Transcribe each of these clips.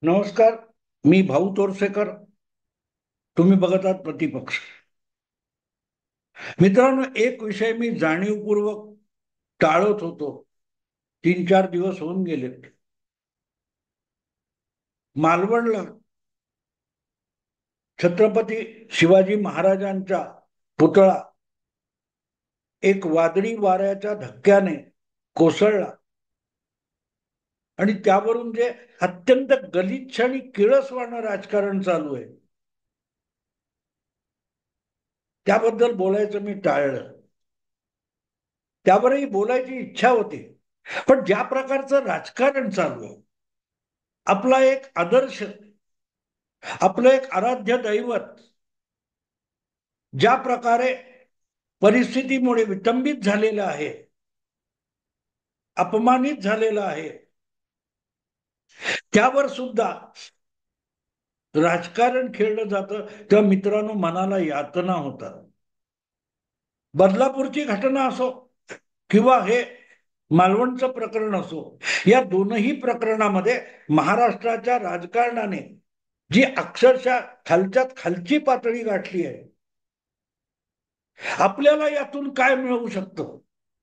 नमस्कार. मी भाऊ तोरसेकर. तुम्ही बघत आहात प्रतिपक्ष. मित्रांनो, एक विषय मी जाणीवपूर्वक टाळत होतो. 3-4 दिवस होऊन गेलेत. मालवणला छत्रपती शिवाजी महाराजांचा पुतळा एक वादळी वाऱ्याच्या धक्क्याने कोसळला आणि त्यावरून जे अत्यंत गलिच्छ आणि किळसवाणं राजकारण चालू आहे त्याबद्दल बोलायचं मी टाळलं. त्यावरही बोलायची इच्छा होती, पण ज्या प्रकारचं राजकारण चालू आहे, आपला एक आदर्श, आपलं एक आराध्य दैवत ज्या प्रकारे परिस्थितीमुळे विटंबित झालेलं आहे, अपमानित झालेलं आहे, त्यावर सुद्धा राजकारण खेळलं जातं तेव्हा मित्रांनो मनाला यातना होतात. बदलापूरची घटना असो किंवा हे मालवणचं प्रकरण असो, या दोनही प्रकरणामध्ये महाराष्ट्राच्या राजकारणाने जी अक्षरशः खालच्यात खालची पातळी गाठली आहे, आपल्याला यातून काय मिळू शकतं,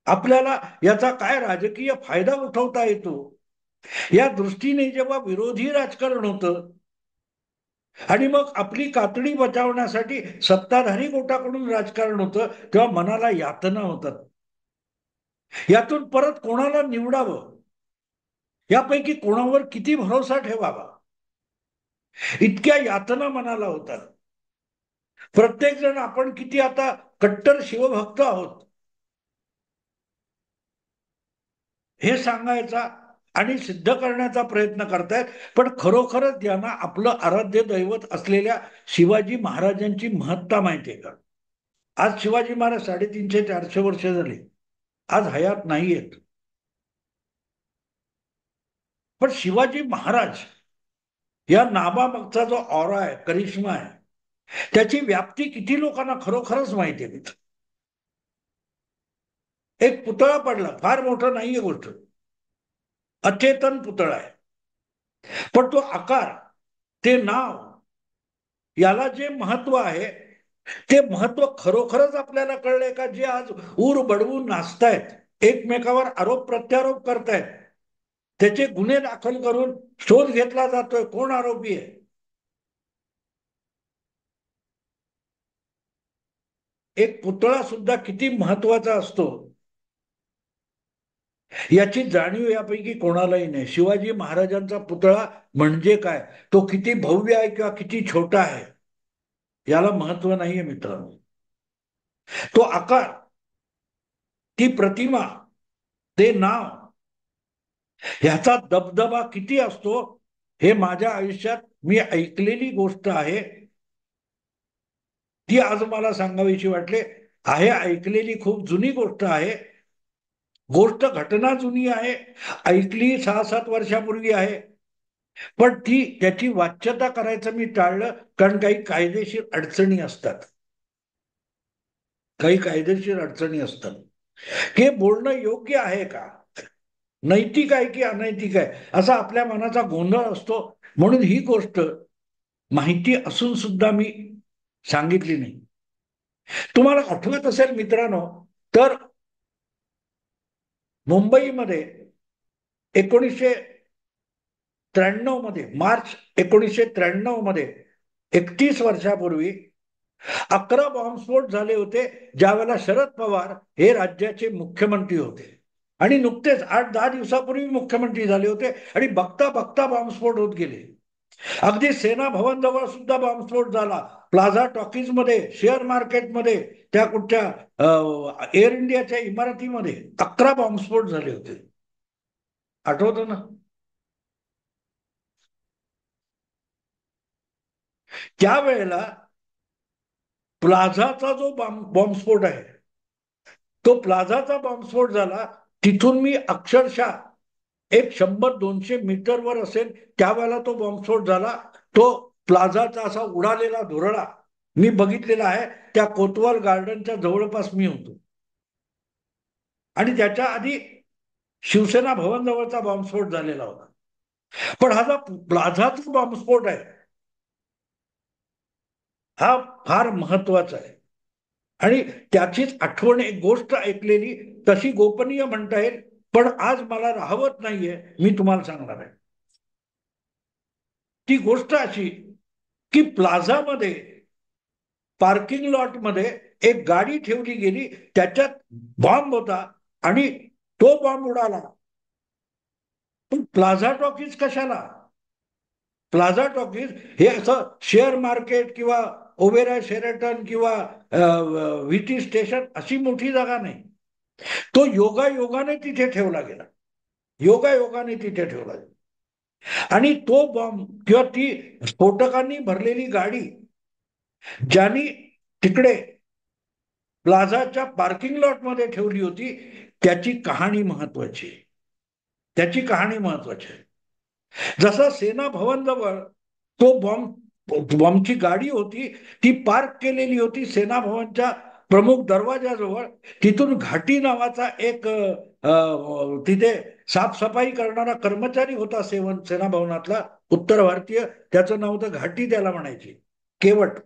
आपल्याला याचा काय राजकीय फायदा उठवता येतो, या दृष्टीने जेव्हा विरोधी राजकारण होतं आणि मग आपली कातडी बचावण्यासाठी सत्ताधारी गोटाकडून राजकारण होतं, तेव्हा मनाला यातना होतात. यातून परत कोणाला निवडावं, यापैकी कोणावर किती भरोसा ठेवावा, इतक्या यातना मनाला होतात. प्रत्येक जण आपण किती आता कट्टर शिवभक्त आहोत हे सांगायचा आणि सिद्ध करण्याचा प्रयत्न करतायत. पण खरोखरच यांना आपलं आराध्य दैवत असलेल्या शिवाजी महाराजांची महत्ता माहितीये का? आज शिवाजी महाराज 350-400 वर्ष झाली, आज हयात नाहीयेत. पण शिवाजी महाराज या नावामागचा जो ऑरा आहे, करिश्मा आहे, त्याची व्याप्ती किती लोकांना खरोखरच माहिती आहे. एक पुतळा पडला, फार मोठं नाहीये गोष्ट, अचेतन पुतळा आहे, पण तो आकार, ते नाव, याला जे महत्व आहे ते महत्व खरोखरच आपल्याला कळलंय का? जे आज ऊर बडवून नाचतायत, एकमेकावर आरोप प्रत्यारोप करतायत, त्याचे गुन्हे दाखल करून शोध घेतला जातोय कोण आरोपी आहे. एक पुतळा सुद्धा किती महत्वाचा असतो याची जाणीव यापैकी कोणालाही नाही. शिवाजी महाराजांचा पुतळा म्हणजे काय, तो किती भव्य आहे किंवा किती छोटा आहे, याला महत्व नाहीये मित्रांनो. तो आकार, ती प्रतिमा, ते नाव, ह्याचा दबदबा किती असतो हे माझ्या आयुष्यात मी ऐकलेली गोष्ट आहे, ती आज मला सांगावीशी वाटले. आहे ऐकलेली खूप जुनी गोष्ट आहे, गोष्ट घटना जुनी आहे, ऐकली 6-7 वर्षापूर्वी आहे, पण ती त्याची वाच्यता करायचं मी टाळलं, कारण काही कायदेशीर अडचणी असतात. काही कायदेशीर अडचणी असतात. हे बोलणं योग्य आहे का, नैतिक आहे की अनैतिक आहे, असा आपल्या मनाचा गोंधळ असतो. म्हणून ही गोष्ट माहिती असून सुद्धा मी सांगितली नाही. तुम्हाला आठवत असेल मित्रांनो, तर मुंबईमध्ये 1993 मध्ये, मार्च 1993 मध्ये, 31 वर्षापूर्वी 11 बॉम्बस्फोट झाले होते, ज्यावेळेला शरद पवार हे राज्याचे मुख्यमंत्री होते आणि नुकतेच 8-10 दिवसापूर्वी मुख्यमंत्री झाले होते आणि बघता बघता बॉम्बस्फोट होत गेले. अगदी सेना भवन जवळ सुद्धा बॉम्बस्फोट झाला, प्लाझा टॉकीज मध्ये, शेअर मार्केटमध्ये, त्या कुठच्या एअर इंडियाच्या इमारतीमध्ये 11 बॉम्बस्फोट झाले होते. आठवतं ना? त्यावेळेला प्लाझाचा जो बॉम्बस्फोट आहे, तो प्लाझाचा बॉम्बस्फोट झाला, तिथून मी अक्षरशः एक 100-200 मीटरवर असेल त्यावेळेला तो बॉम्बस्फोट झाला. तो प्लाझाचा असा उडालेला धुरळा मी बघितलेला आहे. त्या कोतवाल गार्डनच्या जवळपास मी होतो. आणि त्याच्या आधी शिवसेना भवन जवळचा बॉम्बस्फोट झालेला होता. पण हा जो प्लाझाचा बॉम्बस्फोट आहे हा फार महत्वाचा आहे. आणि त्याचीच आठवण, एक गोष्ट ऐकलेली तशी गोपनीय म्हणता येईल, पण आज मला राहवत नाहीये, मी तुम्हाला सांगणार आहे. ती गोष्ट अशी की प्लाझामध्ये, पार्किंग लॉट मध्ये एक गाडी ठेवली गेली, त्याच्यात बॉम्ब होता आणि तो बॉम्ब उडाला. पण प्लाझा टॉकीज कशाला? प्लाझा टॉकीज हे असं शेअर मार्केट किंवा ओबेरॉय शेरेटन किंवा व्हीटी स्टेशन अशी मोठी जागा नाही. तो योगायोगाने तिथे ठेवला गेला, योगायोगाने तिथे ठेवला गेला. आणि तो बॉम्ब किंवा ती स्फोटकांनी भरलेली गाडी ज्यांनी तिकडे प्लाझाच्या पार्किंग लॉट मध्ये ठेवली होती, त्याची कहाणी महत्वाची, त्याची कहाणी महत्वाची आहे. जसा सेना भवन जवळ तो बॉम्बची गाडी होती, ती पार्क केलेली होती सेना भवनच्या प्रमुख दरवाजाजवळ. तिथून घाटी नावाचा एक तिथे साफसफाई करणारा कर्मचारी होता सेना भवनातला, उत्तर भारतीय, त्याचं नाव होतं घाटी, त्याला म्हणायचे केवट.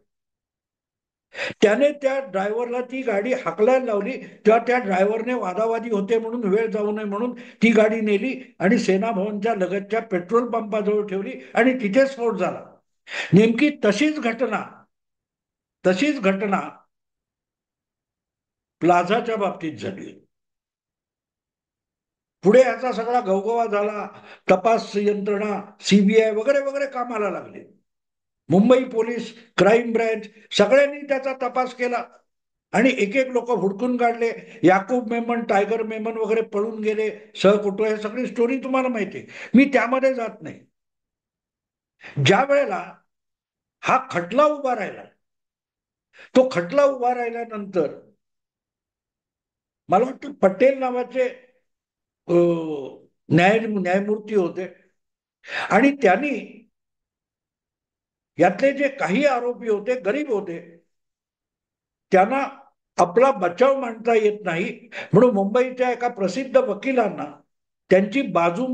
त्याने त्या ड्रायव्हरला ती गाडी हाकलायला लावली, तेव्हा त्या ड्रायव्हरने वादावादी होते म्हणून, वेळ जाऊ नये म्हणून ती गाडी नेली आणि सेना भवनच्या लगतच्या पेट्रोल पंपाजवळ ठेवली आणि तिथे स्फोट झाला. नेमकी तशीच घटना प्लाझाच्या बाबतीत झाली. पुढे याचा सगळा गवगवा झाला, तपास यंत्रणा, सीबीआय वगैरे वगैरे कामाला लागले. मुंबई पोलीस, क्राईम ब्रँच सगळ्यांनी त्याचा तपास केला आणि एक एक लोक हुडकून काढले. याकूब मेमन, टायगर मेमन वगैरे पळून गेले, सहकुटुंब, हे सगळी स्टोरी तुम्हाला माहिती आहे, मी त्यामध्ये जात नाही. ज्या वेळेला हा खटला उभा राहिला, तो खटला उभा राहिल्यानंतर मला वाटतं पटेल नावाचे न्यायमूर्ती होते आणि त्यांनी यातले जे काही आरोपी होते, गरीब होते, त्यांना आपला बचाव मांडता येत नाही म्हणून मुंबईच्या एका प्रसिद्ध वकिलांना त्यांची बाजू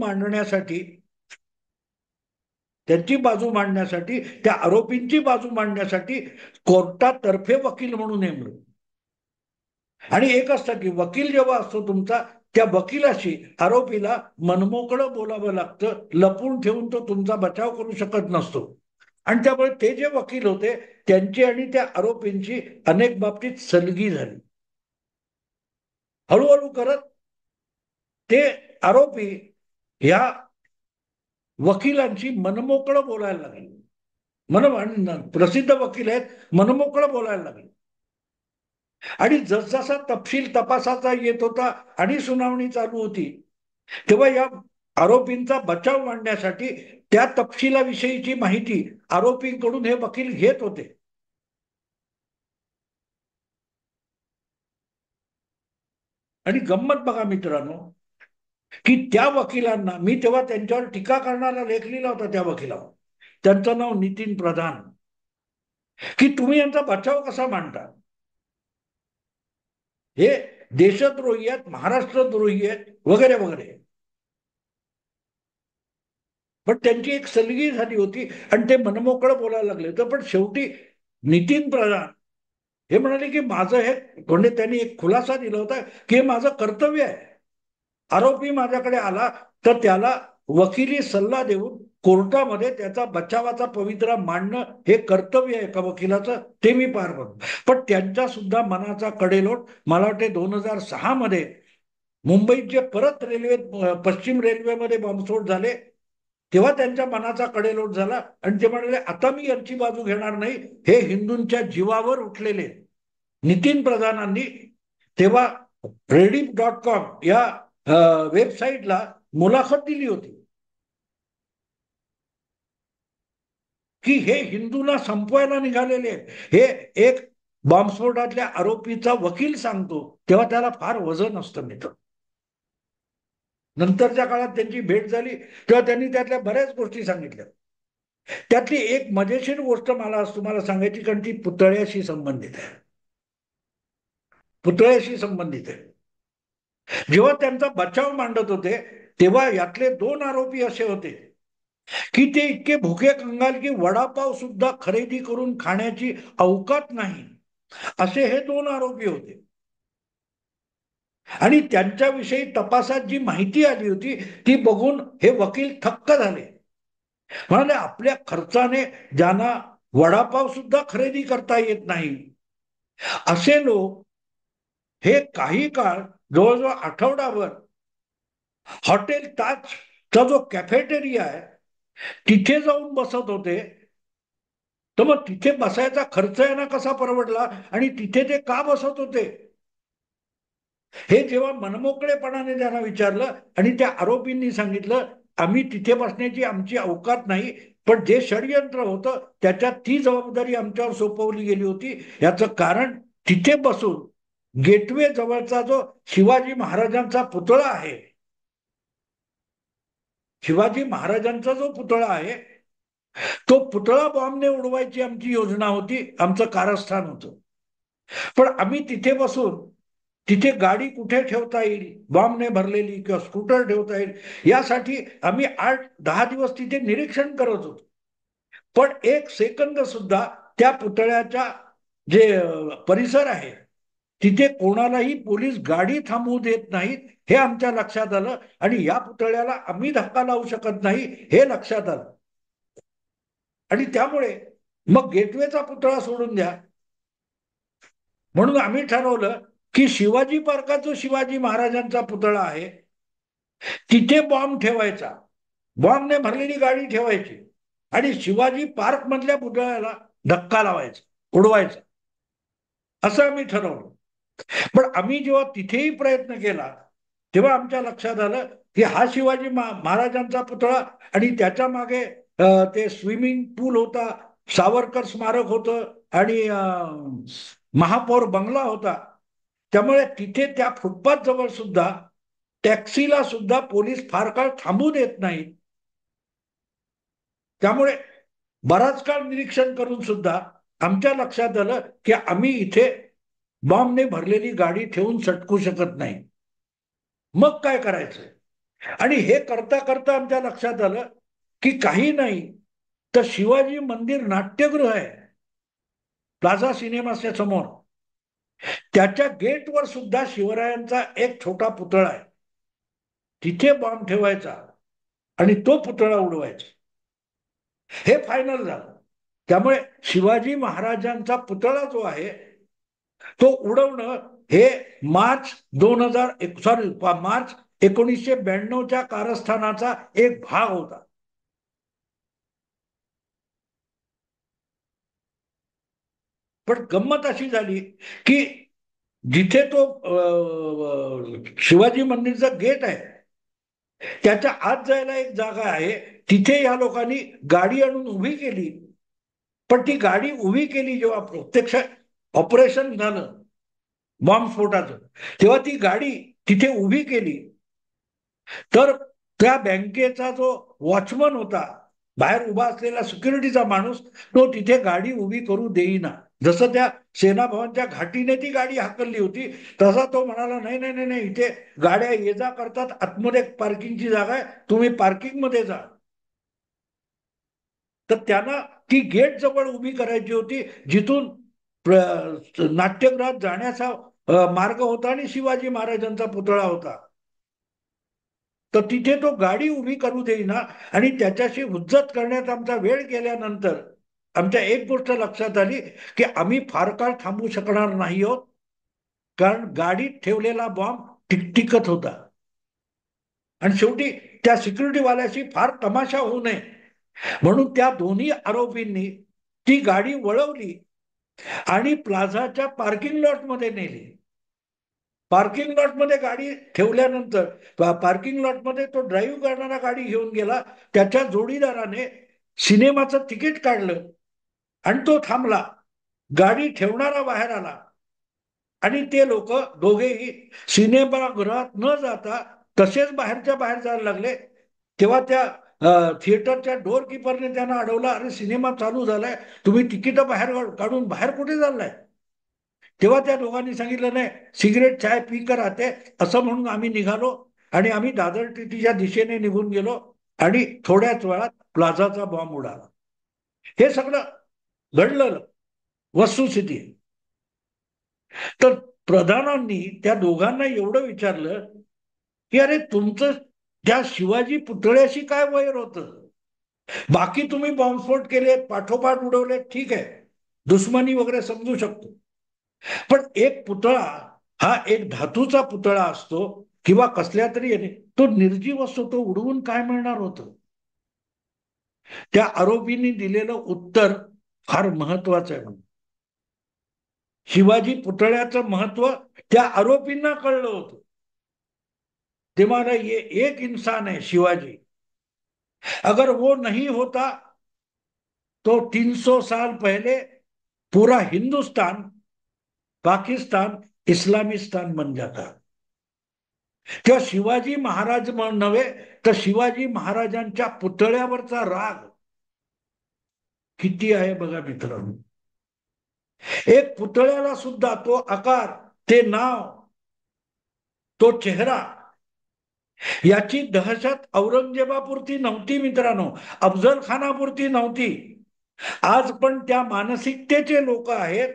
मांडण्यासाठी, त्या आरोपींची बाजू मांडण्यासाठी कोर्टातर्फे वकील म्हणून नेमलं. आणि एक असतं की वकील जेव्हा असतो तुमचा, त्या वकिलाशी आरोपीला मनमोकळं बोलावं लागतं, लपून ठेवून तो तुमचा बचाव करू शकत नसतो. आणि त्यामुळे ते जे वकील होते त्यांची आणि त्या आरोपींची अनेक बाबतीत सलगी झाली. हळूहळू करत ते आरोपी ह्या वकिलांची मनमोकळं बोलायला लागले. प्रसिद्ध वकील आहेत, मनमोकळं बोलायला लागले. आणि जसजसा तपशील तपासाचा येत होता आणि सुनावणी चालू होती, तेव्हा या आरोपींचा बचाव मांडण्यासाठी त्या तपशिलाविषयीची माहिती आरोपींकडून हे वकील घेत होते. आणि गंमत बघा मित्रांनो, की त्या वकिलांना मी तेव्हा त्यांच्यावर टीका करणारा लेख लिहिला होता, त्या वकिलावर, त्यांचं नाव नितीन प्रधान, की तुम्ही यांचा बचाव कसा मांडता, हे देशद्रोही आहेत, महाराष्ट्रद्रोही आहेत वगैरे वगैरे. पण त्यांची एक सलगी झाली होती आणि ते मनमोकळं बोलायला लागले होते. पण शेवटी नितीन प्रधान हे म्हणाले की माझं हे, म्हणजे त्यांनी एक खुलासा दिला होता की हे माझं कर्तव्य आहे. आरोपी माझ्याकडे आला तर त्याला वकिली सल्ला देऊन कोर्टामध्ये त्याचा बचावाचा पवित्रा मांडणं हे कर्तव्य आहे एका वकिलाचं, ते मी पार पडतो. पण त्यांच्या सुद्धा मनाचा कडेलोट, मला वाटते 2006 मध्ये मुंबईत जे परत पश्चिम रेल्वेमध्ये बॉम्बस्फोट झाले, तेव्हा त्यांच्या मनाचा कडेलोट झाला आणि ते म्हणाले आता मी यांची बाजू घेणार नाही, हे हिंदूंच्या जीवावर उठलेले. नितीन प्रधानांनी तेव्हा रेडिफ.com या वेबसाईटला मुलाखत दिली होती की हे हिंदूला संपवायला निघालेले आहेत. हे एक बॉम्बस्फोटातल्या आरोपीचा वकील सांगतो, तेव्हा त्याला फार वजन असतं मित्र. नंतरच्या काळात त्यांची भेट झाली तेव्हा त्यांनी त्यातल्या बऱ्याच गोष्टी सांगितल्या. त्यातली एक मजेशीर गोष्ट मला तुम्हाला सांगायची, कारण ती पुतळ्याशी संबंधित आहे. पुतळ्याशी संबंधित आहे. जेव्हा त्यांचा बचाव मांडत होते तेव्हा यातले दोन आरोपी असे होते की ते इतके भुके कंगाल की वडापाव सुद्धा खरेदी करून खाण्याची अवकात नाही, असे हे दोन आरोपी होते. आणि त्यांच्याविषयी तपासात जी माहिती आली होती ती बघून हे वकील थक्क झाले. म्हणाले आपल्या खर्चाने ज्यांना वडापाव सुद्धा खरेदी करता येत नाही असे लोक हे काही काळ, जवळजवळ आठवडाभर, हॉटेल ताजचा जो कॅफेटेरिया आहे तिथे जाऊन बसत होते. तर मग तिथे बसायचा खर्च यांना कसा परवडला आणि तिथे ते का बसत होते हे जेव्हा मनमोकळेपणाने त्यांना विचारलं आणि त्या आरोपींनी सांगितलं आम्ही तिथे बसण्याची आमची अवकात नाही, पण जे षडयंत्र होतं त्याच्यात ती जबाबदारी आमच्यावर सोपवली गेली होती. याचं कारण तिथे बसून गेटवे जवळचा जो शिवाजी महाराजांचा पुतळा आहे, शिवाजी महाराजांचा जो पुतळा आहे तो पुतळा बॉम्बने उडवायची आमची योजना होती, आमचं कारस्थान होतं. पण आम्ही तिथे बसून तिथे गाडी कुठे ठेवता येईल, बॉम्बने भरलेली किंवा स्कूटर ठेवता येईल यासाठी आम्ही 8-10 दिवस तिथे निरीक्षण करत होतो. पण एक सेकंद सुद्धा त्या पुतळ्याच्या जे परिसर आहे तिथे कोणालाही पोलीस गाडी थांबवू देत नाहीत हे आमच्या लक्षात आलं आणि या पुतळ्याला आम्ही धक्का लावू शकत नाही हे लक्षात आलं. आणि त्यामुळे मग गेटवेचा पुतळा सोडून द्या, म्हणून आम्ही ठरवलं की शिवाजी पार्कात जो शिवाजी महाराजांचा पुतळा आहे तिथे बॉम्ब ठेवायचा, बॉम्बने भरलेली गाडी ठेवायची आणि शिवाजी पार्क मधल्या पुतळ्याला धक्का लावायचा, उडवायचा, असं आम्ही ठरवलं. पण आम्ही जेव्हा तिथेही प्रयत्न केला तेव्हा आमच्या लक्षात आलं की हा शिवाजी महाराजांचा पुतळा आणि त्याच्या मागे ते स्विमिंग पूल होता, सावरकर स्मारक होतं आणि महापौर बंगला होता. त्यामुळे तिथे त्या फुटपाथ जवळ सुद्धा टॅक्सीला सुद्धा पोलीस फार काळ थांबू देत नाहीत. त्यामुळे बराच काळ निरीक्षण करून सुद्धा आमच्या लक्षात आलं की आम्ही इथे बॉम्बने भरलेली गाडी ठेवून सटकू शकत नाही. मग काय करायचं आणि हे करता करता आमच्या लक्षात आलं की काही नाही तर शिवाजी मंदिर नाट्यगृह आहे प्लाझा सिनेमाच्या समोर, त्याच्या गेटवर सुद्धा शिवरायांचा एक छोटा पुतळा आहे, तिथे बॉम्ब ठेवायचा आणि तो पुतळा उडवायचा. हे फायनल झालं. त्यामुळे शिवाजी महाराजांचा पुतळा जो आहे तो उडवणं हे मार्च 1992च्या कारस्थानाचा एक भाग होता. पण गंमत अशी झाली की जिथे तो शिवाजी मंदिरचा गेट आहे त्याच्या आत जायला एक जागा आहे, तिथे या लोकांनी गाडी आणून उभी केली. पण ती गाडी उभी केली जेव्हा प्रत्यक्ष ऑपरेशन झालं बॉम्बस्फोटाचं तेव्हा ती गाडी तिथे उभी केली तर त्या बँकेचा जो वॉचमन होता, बाहेर उभा असलेला सिक्युरिटीचा माणूस, तो तिथे गाडी उभी करू देईना. जसं त्या सेनाभवनच्या घाटीने ती गाडी हाकलली होती तसा तो म्हणाला नाही नाही नाही नाही, इथे गाड्या ये जा करतात, आतमध्ये पार्किंगची जागा आहे, तुम्ही पार्किंग मध्ये जा. तर त्यांना ती गेट जवळ उभी करायची होती जिथून नाट्यगृहात जाण्याचा मार्ग होता आणि शिवाजी महाराजांचा पुतळा होता. तर तिथे तो गाडी उभी करू देईना आणि त्याच्याशी हुज्जत करण्यात आमचा वेळ गेल्यानंतर आमच्या एक गोष्ट लक्षात आली की आम्ही फार काळ थांबू शकणार नाही आहोत, कारण गाडीत ठेवलेला बॉम्ब टिकटिकत होता आणि शेवटी त्या सिक्युरिटीवाल्याशी फार तमाशा होऊ नये म्हणून त्या दोन्ही आरोपींनी ती गाडी वळवली आणि प्लाझाच्या पार्किंग लॉटमध्ये नेली. पार्किंग लॉटमध्ये गाडी ठेवल्यानंतर पार्किंग लॉटमध्ये तो ड्राईव्ह करणारा गाडी घेऊन गेला, त्याच्या जोडीदाराने सिनेमाचं तिकीट काढलं आणि तो थांबला. गाडी ठेवणारा बाहेर आला आणि ते लोक दोघेही सिनेमागृहात न जाता तसेच बाहेरच्या बाहेर जायला लागले. तेव्हा त्या थिएटरच्या डोर किपरने त्यांना अडवलं, अरे सिनेमा चालू झालाय, तुम्ही तिकीट बाहेर काढून बाहेर कुठे चाललाय. तेव्हा त्या दोघांनी सांगितलं नाही, सिगरेट चाय पी कर आते, असं म्हणून आम्ही निघालो आणि आम्ही दादर टीटीच्या दिशेने निघून गेलो आणि थोड्याच वेळात प्लाझाचा बॉम्ब उडाला. हे सगळं घडलं, वस्तुस्थिती. तर प्रधानांनी त्या दोघांना एवढं विचारलं की अरे तुमचं त्या शिवाजी पुतळ्याशी काय वैर होतं? बाकी तुम्ही बॉम्बस्फोट केलेत, पाठोपाठ उडवलेत, ठीक आहे, दुश्मनी वगैरे समजू शकतो. पण एक पुतळा हा एक धातूचा पुतळा असतो किंवा कसल्या तरी तो निर्जीव असतो, तो उडवून काय मिळणार होतं? त्या आरोपींनी दिलेलं उत्तर फार महत्वाचं आहे. म्हणून शिवाजी पुतळ्याचं महत्व त्या आरोपींना कळलं होतं. ते माना ये एक इंसान है शिवाजी, अगर वो नहीं होता तो 300 साल पहले पूरा हिंदुस्तान पाकिस्तान इस्लामिस्तान बन जाता. तेव्हा शिवाजी महाराज नव्हे तर शिवाजी महाराजांच्या पुतळ्यावरचा राग किती आहे बघा मित्रांनो. एक पुतळ्याला सुद्धा तो आकार, ते नाव, तो चेहरा, याची दहशत औरंगजेबापुरती नव्हती मित्रांनो, अफजल खानापुरती नव्हती. आज पण त्या मानसिकतेचे लोक आहेत,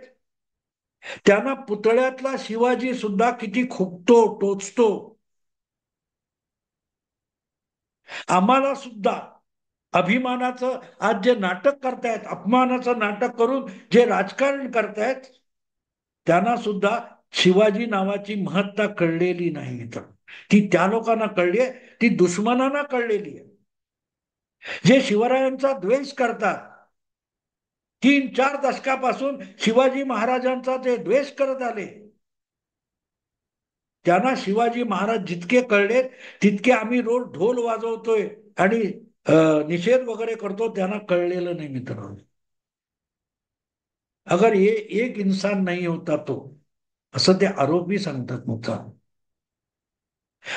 त्यांना पुतळ्यातला शिवाजी सुद्धा किती खुपतो, टोचतो. आम्हाला सुद्धा अभिमानाचं आज जे नाटक करतायत, अपमानाचं नाटक करून जे राजकारण करतायत, त्यांना सुद्धा शिवाजी नावाची महत्ता कळलेली नाही. तर ती त्या लोकांना कळली आहे, ती दुश्मनांना कळलेली आहे. जे शिवरायांचा द्वेष करतात, 3-4 दशकापासून शिवाजी महाराजांचा जे द्वेष करत आले, त्यांना शिवाजी महाराज जितके कळलेत तितके आम्ही रोज ढोल वाजवतोय आणि निषेध वगैरे करतो, त्यांना कळलेलं नाही मित्रांनो. अगर ये एक इंसान नाही होता तो, असं ते आरोपी सांगतात. मुद्दाम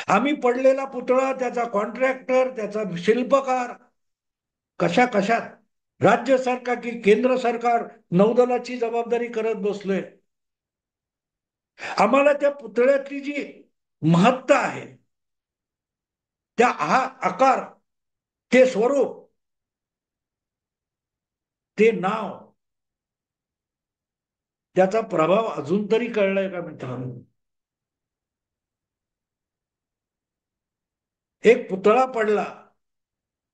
आम्ही पडलेला पुतळा, त्याचा कॉन्ट्रॅक्टर, त्याचा शिल्पकार, कशा कशात राज्य सरकार की केंद्र सरकार नौदलाची जबाबदारी करत बसलोय. आम्हाला त्या पुतळ्यातली जी महत्ता आहे, त्या हा आकार, ते स्वरूप, ते नाव, त्याचा प्रभाव अजून तरी कळलाय का मित्रांनो? एक पुतळा पडला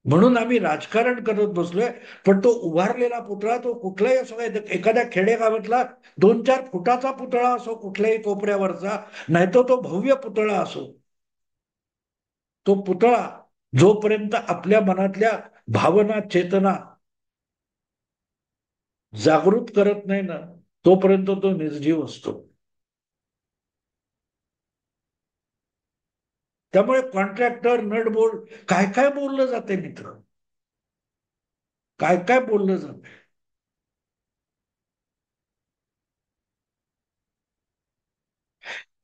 म्हणून आम्ही राजकारण करत बसलोय, पण तो उभारलेला पुतळा तो कुठलाही असो, एखाद्या खेडेगावातला 2-4 फुटाचा पुतळा असो, कुठल्याही कोपऱ्यावरचा, नाही तो भव्य पुतळा असो, तो पुतळा जोपर्यंत आपल्या मनातल्या भावना, चेतना जागृत करत नाही ना, तोपर्यंत तो निर्जीव असतो. त्यामुळे कॉन्ट्रॅक्टर, नटबोल्ट, काय काय बोललं जाते मित्र, काय काय बोललं जाते.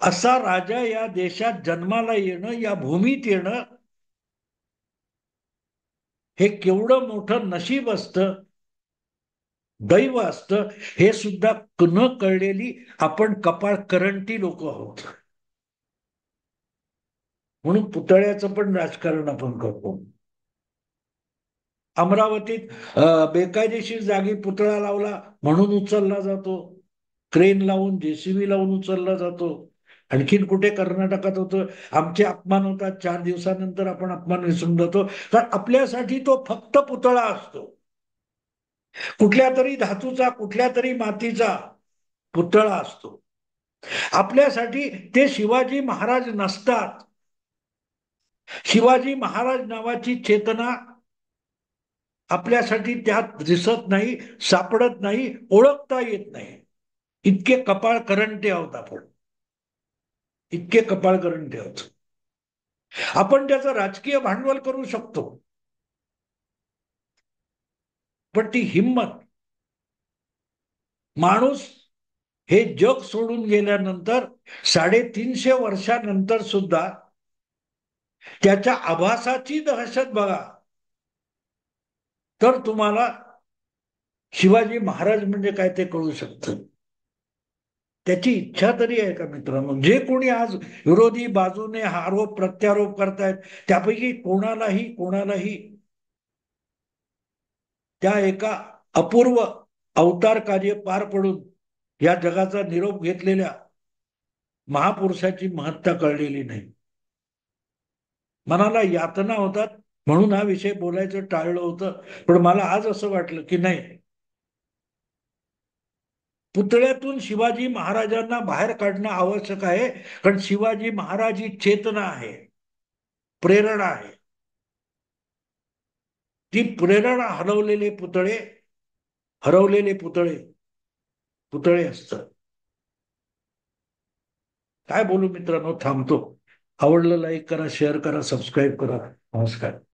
असा राजा या देशात जन्माला येणं, या भूमीत येणं, हे केवढं मोठं नशीब असतं, दैव असतं, हे सुद्धा न कळलेली आपण कपाळ करंटी लोक आहोत. म्हणून पुतळ्याचं पण राजकारण आपण करतो. अमरावतीत बेकायदेशीर जागी पुतळा लावला म्हणून उचलला जातो, क्रेन लावून, जेसीबी लावून उचलला जातो. आणखीन कुठे कर्नाटकात होतं, आमचे अपमान होतात, 4 दिवसानंतर आपण अपमान विसरून जातो. कारण आपल्यासाठी तो फक्त पुतळा असतो, कुठल्या तरी धातूचा, कुठल्या तरी मातीचा पुतळा असतो. आपल्यासाठी ते शिवाजी महाराज नसतात. शिवाजी महाराज नावाची चेतना आपल्यासाठी त्यात दिसत नाही, सापडत नाही, ओळखता येत नाही. इतके कपाळ करंटे आहोत आपण, इतके कपाळ करंटे आहोत. आपण त्याचं राजकीय भांडवल करू शकतो, पण ती हिंमत, माणूस हे जग सोडून गेल्यानंतर 350 वर्षानंतर सुद्धा त्याच्या आभासाची दहशत बघा, तर तुम्हाला शिवाजी महाराज म्हणजे काय ते कळू शकतं. त्याची इच्छा तरी आहे का मित्रांनो? जे कोणी आज विरोधी बाजूने आरोप प्रत्यारोप करतायत, त्यापैकी कोणालाही त्या एका अपूर्व अवतार कार्य पार पडून या जगाचा निरोप घेतलेल्या महापुरुषाची महत्ता कळलेली नाही. मनाला यातना होतात म्हणून हा विषय बोलायचं टाळलं होतं. पण मला आज असं वाटलं की नाही, पुतळ्यातून शिवाजी महाराजांना बाहेर काढणं आवश्यक आहे. कारण शिवाजी महाराज ही चेतना आहे, प्रेरणा आहे. ती प्रेरणा हरवलेले पुतळे असतात. काय बोलू मित्रांनो, थांबतो. आवडलं लाईक करा, शेअर करा, सबस्क्राईब करा. नमस्कार.